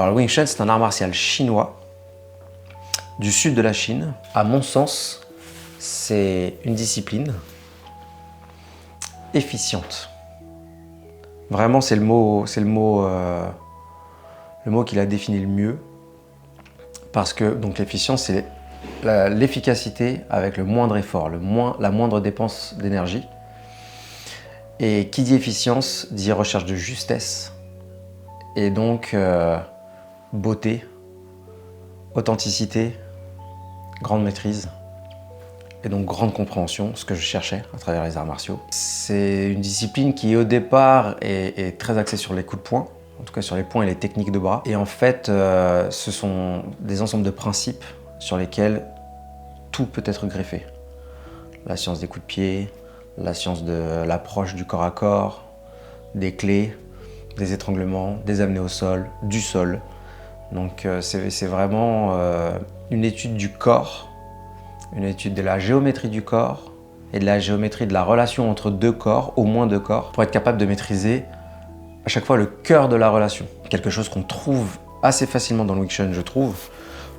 Alors le Wing Chun, c'est un art martial chinois du sud de la Chine. À mon sens, c'est une discipline efficiente. Vraiment, c'est le mot qui l'a défini le mieux. Parce que donc l'efficience, c'est l'efficacité avec le moindre effort, la moindre dépense d'énergie. Et qui dit efficience dit recherche de justesse et donc beauté, authenticité, grande maîtrise et donc grande compréhension, ce que je cherchais à travers les arts martiaux. C'est une discipline qui au départ est très axée sur les coups de poing, en tout cas sur les poings et les techniques de bras. Et en fait, ce sont des ensembles de principes sur lesquels tout peut être greffé. La science des coups de pied, la science de l'approche du corps à corps, des clés, des étranglements, des amenés au sol, du sol. Donc c'est vraiment une étude du corps, une étude de la géométrie du corps et de la géométrie de la relation entre deux corps, au moins deux corps, pour être capable de maîtriser à chaque fois le cœur de la relation. Quelque chose qu'on trouve assez facilement dans le Wing Chun, je trouve.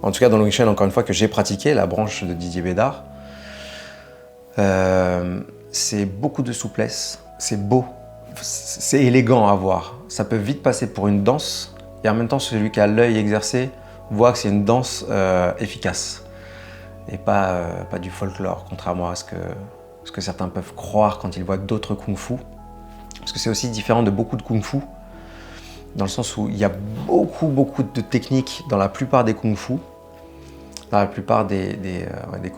En tout cas dans le Wing Chun, encore une fois, que j'ai pratiqué, la branche de Didier Bédard. C'est beaucoup de souplesse, c'est beau, c'est élégant à voir. Ça peut vite passer pour une danse et en même temps celui qui a l'œil exercé voit que c'est une danse efficace et pas du folklore, contrairement à ce que certains peuvent croire quand ils voient d'autres kung-fu. Parce que c'est aussi différent de beaucoup de kung-fu, dans le sens où il y a beaucoup de techniques dans la plupart des kung-fu, dans la plupart des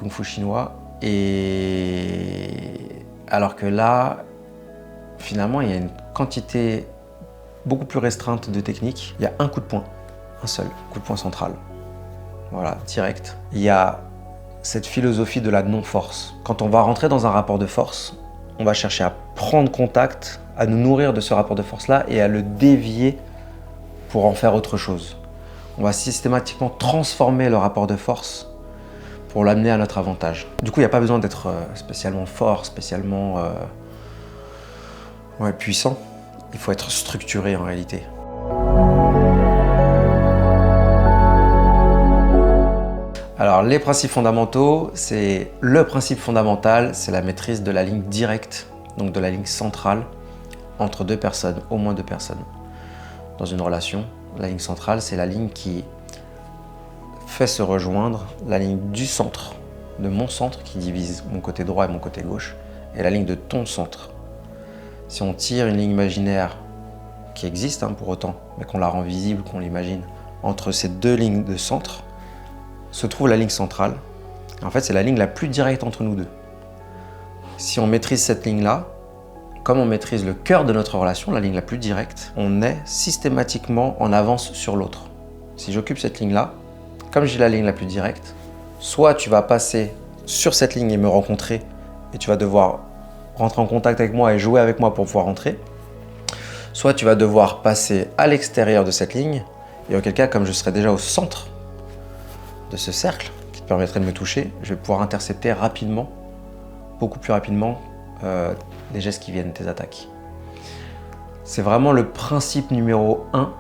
kung-fu chinois. Et alors que là, finalement, il y a une quantité beaucoup plus restreinte de techniques. Il y a un coup de poing, un seul coup de poing central. Voilà, direct. Il y a cette philosophie de la non-force. Quand on va rentrer dans un rapport de force, on va chercher à prendre contact, à nous nourrir de ce rapport de force-là et à le dévier pour en faire autre chose. On va systématiquement transformer le rapport de force pour l'amener à notre avantage. Du coup, il n'y a pas besoin d'être spécialement fort, spécialement puissant. Il faut être structuré en réalité. Alors, les principes fondamentaux, c'est le principe fondamental, c'est la maîtrise de la ligne directe, donc de la ligne centrale, entre deux personnes, au moins deux personnes. Dans une relation, la ligne centrale, c'est la ligne qui fait se rejoindre la ligne du centre, de mon centre qui divise mon côté droit et mon côté gauche, et la ligne de ton centre. Si on tire une ligne imaginaire qui existe pour autant, mais qu'on la rend visible, qu'on l'imagine, entre ces deux lignes de centre, se trouve la ligne centrale. En fait, c'est la ligne la plus directe entre nous deux. Si on maîtrise cette ligne-là, comme on maîtrise le cœur de notre relation, la ligne la plus directe, on est systématiquement en avance sur l'autre. Si j'occupe cette ligne-là, comme j'ai la ligne la plus directe, soit tu vas passer sur cette ligne et me rencontrer et tu vas devoir rentrer en contact avec moi et jouer avec moi pour pouvoir rentrer, soit tu vas devoir passer à l'extérieur de cette ligne et auquel cas, comme je serai déjà au centre de ce cercle qui te permettrait de me toucher, je vais pouvoir intercepter rapidement, beaucoup plus rapidement, les gestes qui viennent, tes attaques. C'est vraiment le principe numéro 1.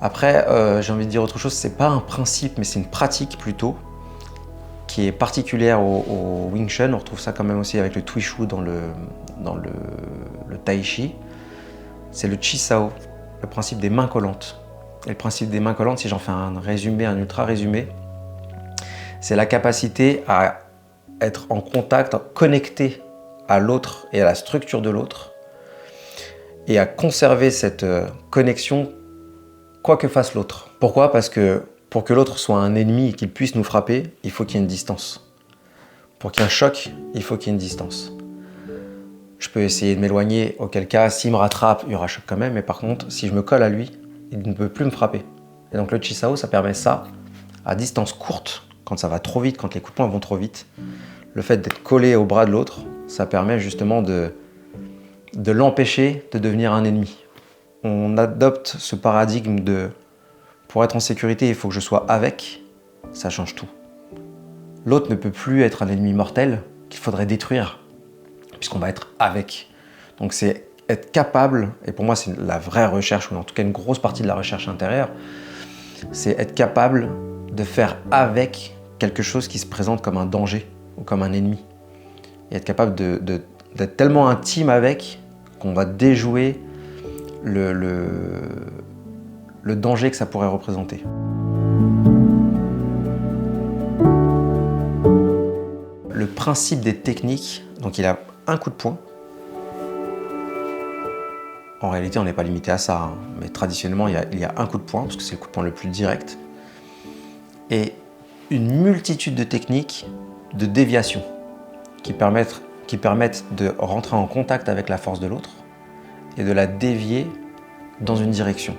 Après, j'ai envie de dire autre chose, c'est pas un principe, mais c'est une pratique plutôt, qui est particulière au Wing Chun. On retrouve ça quand même aussi avec le Twishu dans le Tai Chi. C'est le Chi Sao, le principe des mains collantes. Et le principe des mains collantes, si j'en fais un résumé, un ultra résumé, c'est la capacité à être en contact, connecté à l'autre et à la structure de l'autre, et à conserver cette connexion quoi que fasse l'autre. Pourquoi ? Parce que pour que l'autre soit un ennemi et qu'il puisse nous frapper, il faut qu'il y ait une distance. Pour qu'il y ait un choc, il faut qu'il y ait une distance. Je peux essayer de m'éloigner, auquel cas, s'il me rattrape, il y aura choc quand même, mais par contre, si je me colle à lui, il ne peut plus me frapper. Et donc le Chi Sao, ça permet ça, à distance courte, quand ça va trop vite, quand les coups de poing vont trop vite, le fait d'être collé au bras de l'autre, ça permet justement de l'empêcher de devenir un ennemi. On adopte ce paradigme de pour être en sécurité, il faut que je sois avec, ça change tout. L'autre ne peut plus être un ennemi mortel qu'il faudrait détruire, puisqu'on va être avec. Donc c'est être capable, et pour moi c'est la vraie recherche, ou en tout cas une grosse partie de la recherche intérieure, c'est être capable de faire avec quelque chose qui se présente comme un danger ou comme un ennemi. Et être capable d'être tellement intime avec qu'on va déjouer le danger que ça pourrait représenter. Le principe des techniques, donc il a un coup de poing. En réalité, on n'est pas limité à ça, hein. Mais traditionnellement, il y a un coup de poing, parce que c'est le coup de poing le plus direct. Et une multitude de techniques de déviation qui permettent de rentrer en contact avec la force de l'autre et de la dévier dans une direction.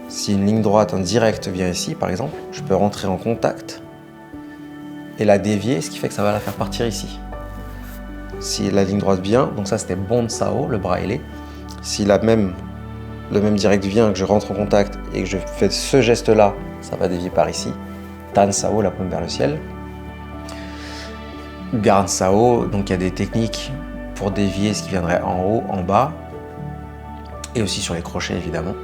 Si une ligne droite, un direct vient ici, par exemple, je peux rentrer en contact et la dévier, ce qui fait que ça va la faire partir ici. Si la ligne droite vient, donc ça c'était Bon Sao, le bras ailé. Si le même direct vient, que je rentre en contact et que je fais ce geste-là, ça va dévier par ici. Tan Sao, la paume vers le ciel. Garn Sao, donc il y a des techniques pour dévier ce qui viendrait en haut, en bas, et aussi sur les crochets évidemment.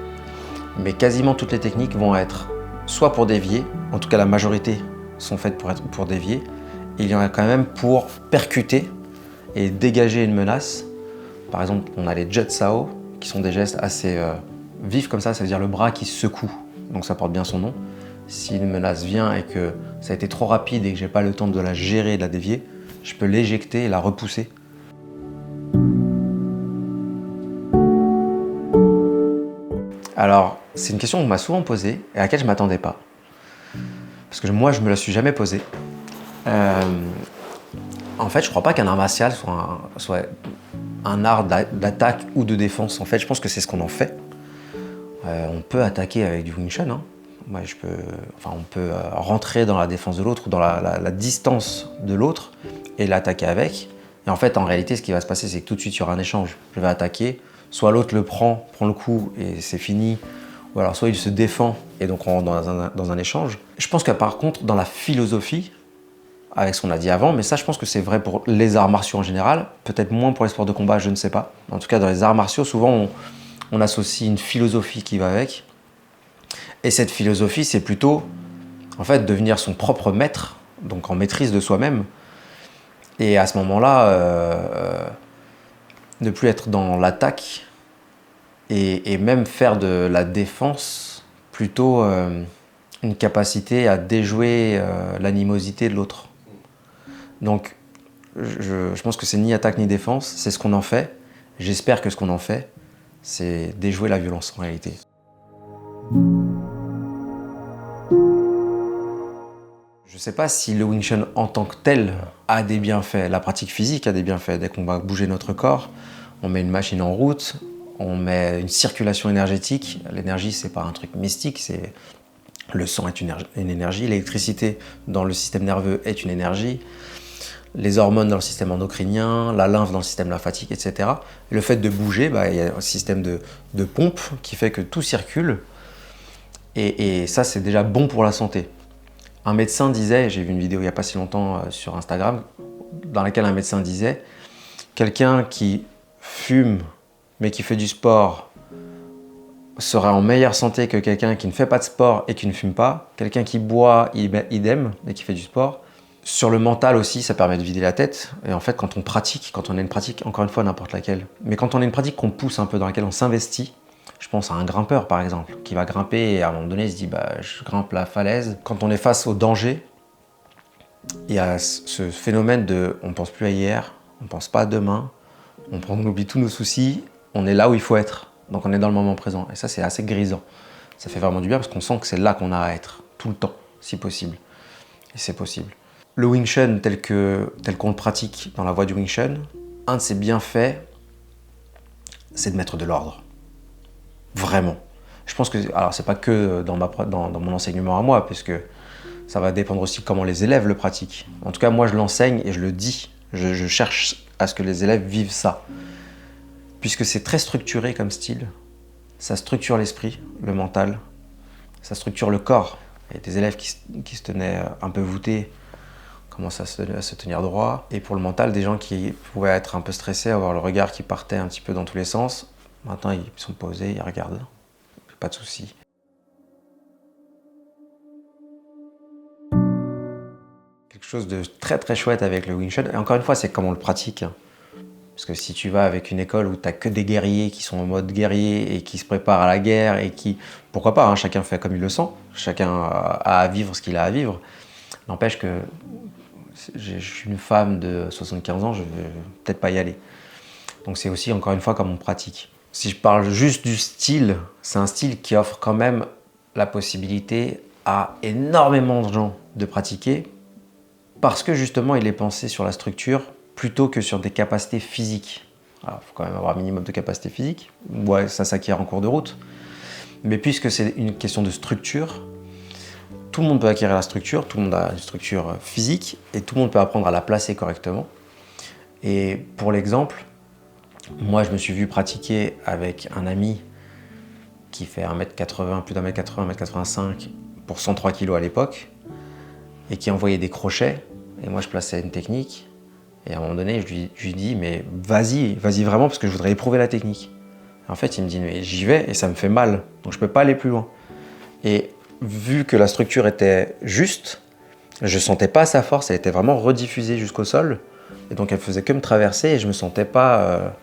Mais quasiment toutes les techniques vont être soit pour dévier, en tout cas la majorité sont faites pour dévier, et il y en a quand même pour percuter et dégager une menace. Par exemple, on a les Jet Sao, qui sont des gestes assez vifs comme ça veut dire le bras qui se secoue, donc ça porte bien son nom. Si une menace vient et que ça a été trop rapide et que j'ai pas le temps de la gérer et de la dévier, je peux l'éjecter et la repousser. Alors, c'est une question qu'on m'a souvent posée et à laquelle je ne m'attendais pas. Parce que moi, je ne me la suis jamais posée. En fait, je ne crois pas qu'un art martial soit un art d'attaque ou de défense. En fait, je pense que c'est ce qu'on en fait. On peut attaquer avec du Wing Chun, hein. Moi, on peut rentrer dans la défense de l'autre ou dans la distance de l'autre et l'attaquer avec. Et en fait, en réalité, ce qui va se passer, c'est que tout de suite, il y aura un échange. Je vais attaquer, soit l'autre prend le coup et c'est fini, ou alors soit il se défend et donc on rentre dans un échange. Je pense que par contre, dans la philosophie, avec ce qu'on a dit avant, mais ça, je pense que c'est vrai pour les arts martiaux en général, peut-être moins pour les sports de combat, je ne sais pas. En tout cas, dans les arts martiaux, souvent, on associe une philosophie qui va avec. Et cette philosophie, c'est plutôt, en fait, devenir son propre maître, donc en maîtrise de soi-même. Et à ce moment-là, ne plus être dans l'attaque et même faire de la défense plutôt une capacité à déjouer l'animosité de l'autre. Donc, je pense que c'est ni attaque ni défense, c'est ce qu'on en fait. J'espère que ce qu'on en fait, c'est déjouer la violence en réalité. Je ne sais pas si le Wing Chun en tant que tel a des bienfaits. La pratique physique a des bienfaits. Dès qu'on va bouger notre corps, on met une machine en route, on met une circulation énergétique. L'énergie, c'est pas un truc mystique, c'est le sang est une énergie, l'électricité dans le système nerveux est une énergie, les hormones dans le système endocrinien, la lymphe dans le système lymphatique, etc. Et le fait de bouger, il y a un système de pompe qui fait que tout circule. Et ça, c'est déjà bon pour la santé. Un médecin disait, j'ai vu une vidéo il n'y a pas si longtemps sur Instagram, dans laquelle un médecin disait « Quelqu'un qui fume mais qui fait du sport sera en meilleure santé que quelqu'un qui ne fait pas de sport et qui ne fume pas. Quelqu'un qui boit, idem, et qui fait du sport. » Sur le mental aussi, ça permet de vider la tête. Et en fait, quand on a une pratique, encore une fois, n'importe laquelle, mais quand on a une pratique qu'on pousse un peu, dans laquelle on s'investit, je pense à un grimpeur, par exemple, qui va grimper et à un moment donné, il se dit « je grimpe la falaise ». Quand on est face au danger, il y a ce phénomène de « on ne pense plus à hier, on ne pense pas à demain, on oublie tous nos soucis, on est là où il faut être ». Donc on est dans le moment présent. Et ça, c'est assez grisant. Ça fait vraiment du bien parce qu'on sent que c'est là qu'on a à être, tout le temps, si possible. Et c'est possible. Le Wing Chun tel qu'on le pratique dans la voie du Wing Chun, un de ses bienfaits, c'est de mettre de l'ordre. Vraiment. Je pense que, alors c'est pas que dans mon enseignement à moi, puisque ça va dépendre aussi de comment les élèves le pratiquent. En tout cas, moi je l'enseigne et je le dis. Je cherche à ce que les élèves vivent ça. Puisque c'est très structuré comme style. Ça structure l'esprit, le mental. Ça structure le corps. Il y a des élèves qui se tenaient un peu voûtés, commencent à se tenir droit. Et pour le mental, des gens qui pouvaient être un peu stressés, avoir le regard qui partait un petit peu dans tous les sens. Maintenant, ils sont posés, ils regardent. Pas de souci. quelque chose de très très chouette avec le Wing Chun. Et encore une fois, c'est comme on le pratique. Parce que si tu vas avec une école où tu n'as que des guerriers qui sont en mode guerrier et qui se préparent à la guerre et qui... Pourquoi pas, hein, chacun fait comme il le sent. Chacun a à vivre ce qu'il a à vivre. N'empêche que je suis une femme de 75 ans, je ne vais peut-être pas y aller. Donc c'est aussi, encore une fois, comme on pratique. Si je parle juste du style, c'est un style qui offre quand même la possibilité à énormément de gens de pratiquer parce que justement, il est pensé sur la structure plutôt que sur des capacités physiques. Alors, il faut quand même avoir un minimum de capacité physique. Ouais, ça s'acquiert en cours de route. Mais puisque c'est une question de structure, tout le monde peut acquérir la structure, tout le monde a une structure physique et tout le monde peut apprendre à la placer correctement. Et pour l'exemple, moi je me suis vu pratiquer avec un ami qui fait 1m80, plus d'1m80, 1m85 pour 103 kg à l'époque et qui envoyait des crochets et moi je plaçais une technique et à un moment donné je lui dis mais vas-y vraiment parce que je voudrais éprouver la technique. En fait il me dit mais j'y vais et ça me fait mal donc je peux pas aller plus loin. Et vu que la structure était juste, je sentais pas sa force, elle était vraiment rediffusée jusqu'au sol et donc elle faisait que me traverser et je ressentais pas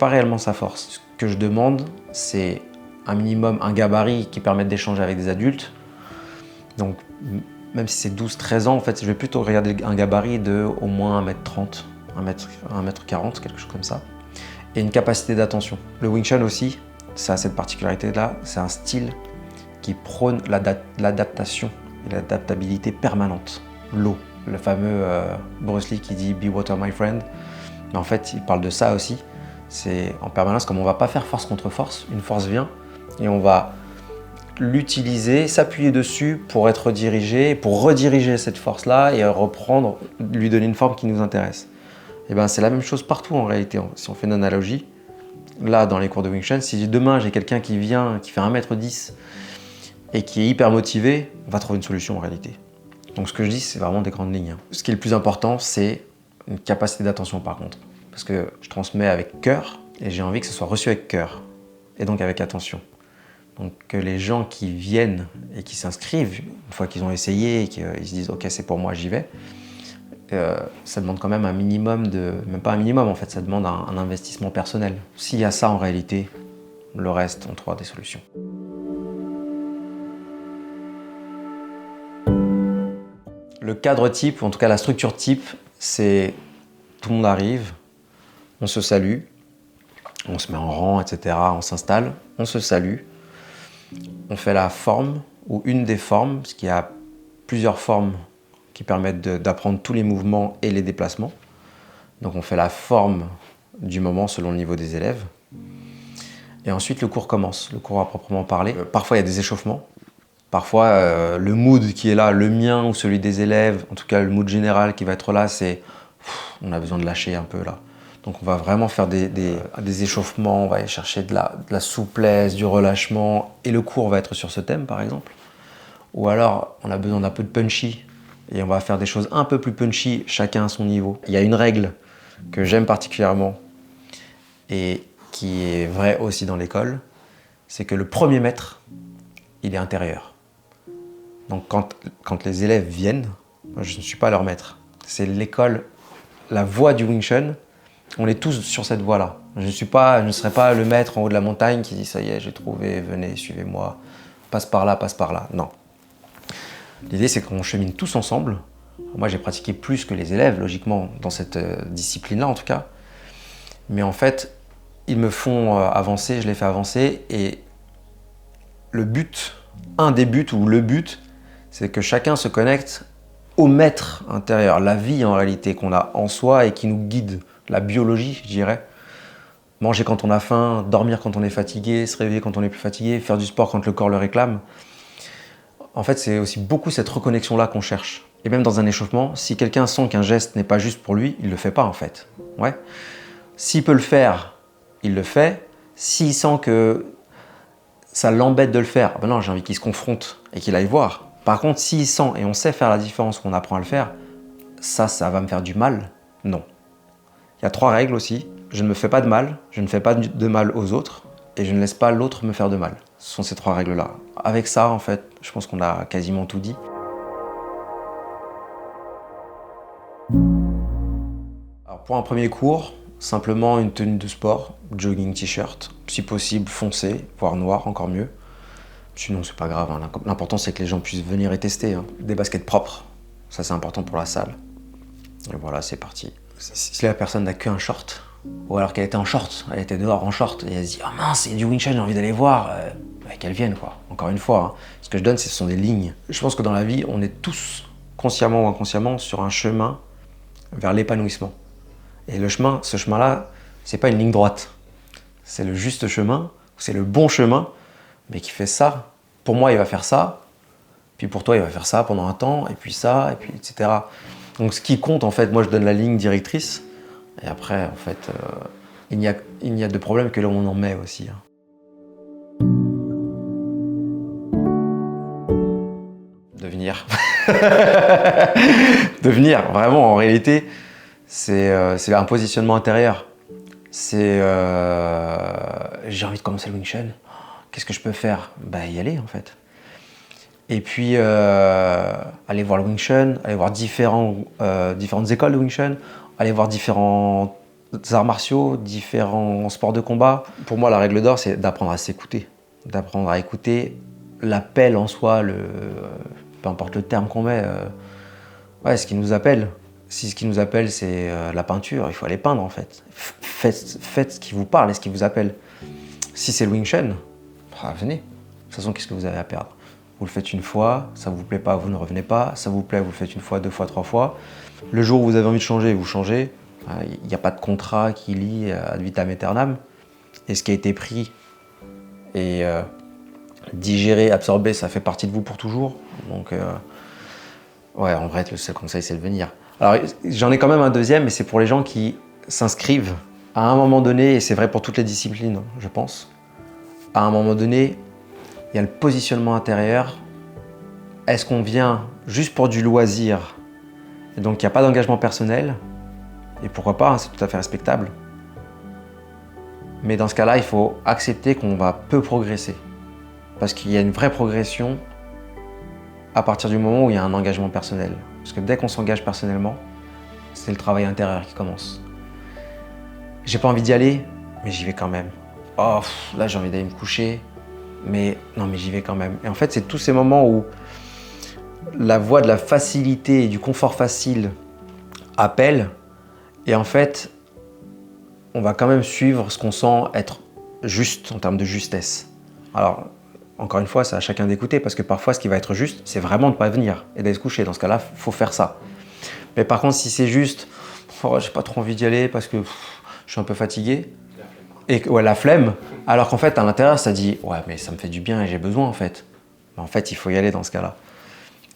réellement sa force. Ce que je demande c'est un minimum, un gabarit qui permette d'échanger avec des adultes. Donc même si c'est 12-13 ans, en fait, je vais plutôt regarder un gabarit de au moins 1m30, 1m40, quelque chose comme ça. Et une capacité d'attention. Le Wing Chun aussi, ça a cette particularité-là, c'est un style qui prône l'adaptation et l'adaptabilité permanente. L'eau, le fameux Bruce Lee qui dit « Be water my friend ». Mais en fait, il parle de ça aussi. C'est en permanence, comme on ne va pas faire force contre force, une force vient et on va l'utiliser, s'appuyer dessus pour être redirigé, pour rediriger cette force-là et reprendre, lui donner une forme qui nous intéresse. Et ben c'est la même chose partout en réalité. Si on fait une analogie, là dans les cours de Wing Chun, si demain j'ai quelqu'un qui vient, qui fait 1m10 et qui est hyper motivé, on va trouver une solution en réalité. Donc ce que je dis, c'est vraiment des grandes lignes. Ce qui est le plus important, c'est une capacité d'attention par contre. Parce que je transmets avec cœur et j'ai envie que ce soit reçu avec cœur et donc avec attention. Donc que les gens qui viennent et qui s'inscrivent, une fois qu'ils ont essayé et qu'ils se disent « Ok, c'est pour moi, j'y vais », ça demande quand même un minimum de... Même pas un minimum en fait, ça demande un investissement personnel. S'il y a ça en réalité, le reste, on trouvera des solutions. Le cadre type, ou en tout cas la structure type, c'est tout le monde arrive, on se salue, on se met en rang, etc. On s'installe, on se salue. On fait la forme, ou une des formes, parce qu'il y a plusieurs formes qui permettent d'apprendre tous les mouvements et les déplacements. Donc on fait la forme du moment selon le niveau des élèves. Et ensuite le cours commence, le cours à proprement parler. Parfois il y a des échauffements, parfois le mood qui est là, le mien ou celui des élèves, en tout cas le mood général qui va être là, c'est on a besoin de lâcher un peu là. Donc on va vraiment faire des échauffements, on va aller chercher de la souplesse, du relâchement, et le cours va être sur ce thème par exemple. Ou alors on a besoin d'un peu de punchy, et on va faire des choses un peu plus punchy, chacun à son niveau. Il y a une règle que j'aime particulièrement, et qui est vraie aussi dans l'école, c'est que le premier maître, il est intérieur. Donc quand les élèves viennent, moi, je ne suis pas leur maître. C'est l'école, la voie du Wing Chun. On est tous sur cette voie-là. Je ne serai pas le maître en haut de la montagne qui dit « ça y est, j'ai trouvé, venez, suivez-moi, passe par là, passe par là ». Non. L'idée, c'est qu'on chemine tous ensemble. Moi, j'ai pratiqué plus que les élèves, logiquement, dans cette discipline-là, en tout cas. Mais en fait, ils me font avancer, je les fais avancer. Et le but, un des buts, ou le but, c'est que chacun se connecte au maître intérieur, la vie en réalité qu'on a en soi et qui nous guide. La biologie, je dirais. Manger quand on a faim, dormir quand on est fatigué, se réveiller quand on est plus fatigué, faire du sport quand le corps le réclame. En fait, c'est aussi beaucoup cette reconnexion-là qu'on cherche. Et même dans un échauffement, si quelqu'un sent qu'un geste n'est pas juste pour lui, il ne le fait pas en fait. Ouais. S'il peut le faire, il le fait. S'il sent que ça l'embête de le faire, ben non, j'ai envie qu'il se confronte et qu'il aille voir. Par contre, s'il sent, et on sait faire la différence, qu'on apprend à le faire, ça va me faire du mal? Non. Il y a 3 règles aussi. Je ne me fais pas de mal, je ne fais pas de mal aux autres et je ne laisse pas l'autre me faire de mal. Ce sont ces 3 règles-là. Avec ça, en fait, je pense qu'on a quasiment tout dit. pour un premier cours, simplement une tenue de sport, jogging, t-shirt, si possible foncé, voire noir, encore mieux. Sinon, c'est pas grave, hein. L'important c'est que les gens puissent venir et tester, hein. Des baskets propres, ça c'est important pour la salle. Et voilà, c'est parti. Si la personne n'a qu'un short, ou alors qu'elle était en short, elle était dehors en short, et elle se dit « Oh mince, il y a du Wing Chun, j'ai envie d'aller voir », qu'elle vienne quoi. Encore une fois, hein. Ce que je donne, ce sont des lignes. Je pense que dans la vie, on est tous, consciemment ou inconsciemment, sur un chemin vers l'épanouissement. Et ce chemin-là, c'est pas une ligne droite. C'est le juste chemin, c'est le bon chemin, mais qui fait ça. Pour moi, il va faire ça, puis pour toi, il va faire ça pendant un temps, et puis ça, et puis etc. Donc ce qui compte, en fait, moi je donne la ligne directrice, et après, en fait, il n'y a de problème que là où on en met aussi, hein. Devenir. Devenir, vraiment, en réalité, c'est un positionnement intérieur. C'est j'ai envie de commencer le Wing Chun. Qu'est-ce que je peux faire? Bah, y aller, en fait. Et puis, aller voir le Wing Chun, aller voir différentes écoles de Wing Chun, aller voir différents arts martiaux, différents sports de combat. Pour moi, la règle d'or, c'est d'apprendre à s'écouter. D'apprendre à écouter l'appel en soi, peu importe le terme qu'on met, ouais, ce qui nous appelle. Si ce qui nous appelle, c'est la peinture, il faut aller peindre en fait. Faites ce qui vous parle et ce qui vous appelle. Si c'est le Wing Chun, venez. De toute façon, qu'est-ce que vous avez à perdre? Vous le faites une fois, ça vous plaît pas, vous ne revenez pas. Ça vous plaît, vous le faites une fois, deux fois, trois fois. Le jour où vous avez envie de changer, vous changez. Il n'y a pas de contrat qui lie ad vitam aeternam. Et ce qui a été pris et digéré, absorbé, ça fait partie de vous pour toujours. Donc, ouais, en vrai, le seul conseil, c'est de venir. Alors, j'en ai quand même un deuxième, mais c'est pour les gens qui s'inscrivent à un moment donné, et c'est vrai pour toutes les disciplines, je pense. À un moment donné, il y a le positionnement intérieur. Est-ce qu'on vient juste pour du loisir? Et donc, il n'y a pas d'engagement personnel. Et pourquoi pas, hein, c'est tout à fait respectable. Mais dans ce cas-là, il faut accepter qu'on va peu progresser. Parce qu'il y a une vraie progression à partir du moment où il y a un engagement personnel. Parce que dès qu'on s'engage personnellement, c'est le travail intérieur qui commence. J'ai pas envie d'y aller, mais j'y vais quand même. Oh, là j'ai envie d'aller me coucher, mais non, mais j'y vais quand même. Et en fait, c'est tous ces moments où la voie de la facilité et du confort facile appelle, et en fait, on va quand même suivre ce qu'on sent être juste en termes de justesse. Alors, encore une fois, c'est à chacun d'écouter, parce que parfois, ce qui va être juste, c'est vraiment de ne pas venir et d'aller se coucher. Dans ce cas-là, il faut faire ça. Mais par contre, si c'est juste, oh, j'ai pas trop envie d'y aller parce que je suis un peu fatigué, et ouais, la flemme, alors qu'en fait, à l'intérieur, ça dit, ouais, mais ça me fait du bien et j'ai besoin, en fait. Mais en fait, il faut y aller dans ce cas-là.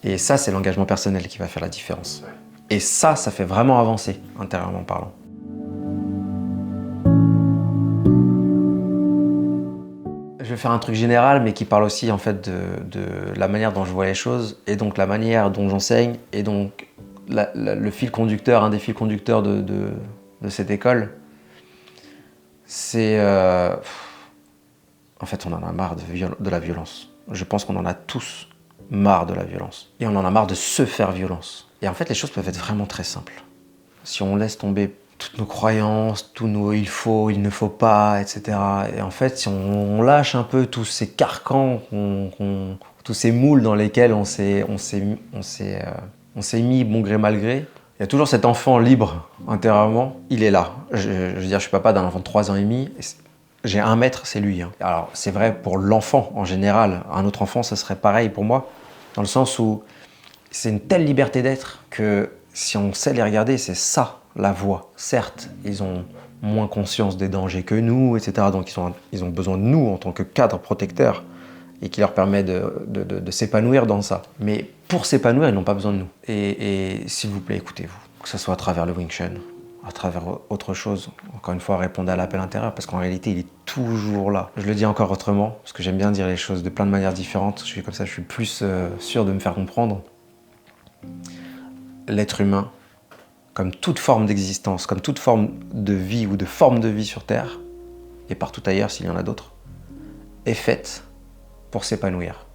Et ça, c'est l'engagement personnel qui va faire la différence. Et ça fait vraiment avancer, intérieurement parlant. Je vais faire un truc général, mais qui parle aussi en fait de la manière dont je vois les choses, et donc la manière dont j'enseigne, et donc le fil conducteur, un des fils conducteurs de cette école, c'est... en fait, on en a marre de la violence. Je pense qu'on en a tous marre de la violence. Et on en a marre de se faire violence. Et en fait, les choses peuvent être vraiment très simples. Si on laisse tomber toutes nos croyances, tous nos il faut, il ne faut pas, etc. Et en fait, si on lâche un peu tous ces carcans, tous ces moules dans lesquels on s'est mis bon gré mal gré, il y a toujours cet enfant libre intérieurement, il est là. Je veux dire, je suis papa d'un enfant de 3 ans et demi, j'ai 1 mètre, c'est lui, hein. Alors c'est vrai pour l'enfant en général, un autre enfant, ça serait pareil pour moi, dans le sens où c'est une telle liberté d'être que si on sait les regarder, c'est ça la voie. Certes, ils ont moins conscience des dangers que nous, etc. Donc ils ont besoin de nous en tant que cadre protecteur et qui leur permet de s'épanouir dans ça. Mais pour s'épanouir, ils n'ont pas besoin de nous. Et s'il vous plaît, écoutez-vous. Que ce soit à travers le Wing Chun, à travers autre chose. Encore une fois, répondre à l'appel intérieur, parce qu'en réalité, il est toujours là. Je le dis encore autrement, parce que j'aime bien dire les choses de plein de manières différentes. Je suis comme ça, je suis plus sûr de me faire comprendre. L'être humain, comme toute forme d'existence, comme toute forme de vie ou de forme de vie sur Terre, et partout ailleurs s'il y en a d'autres, est faite pour s'épanouir.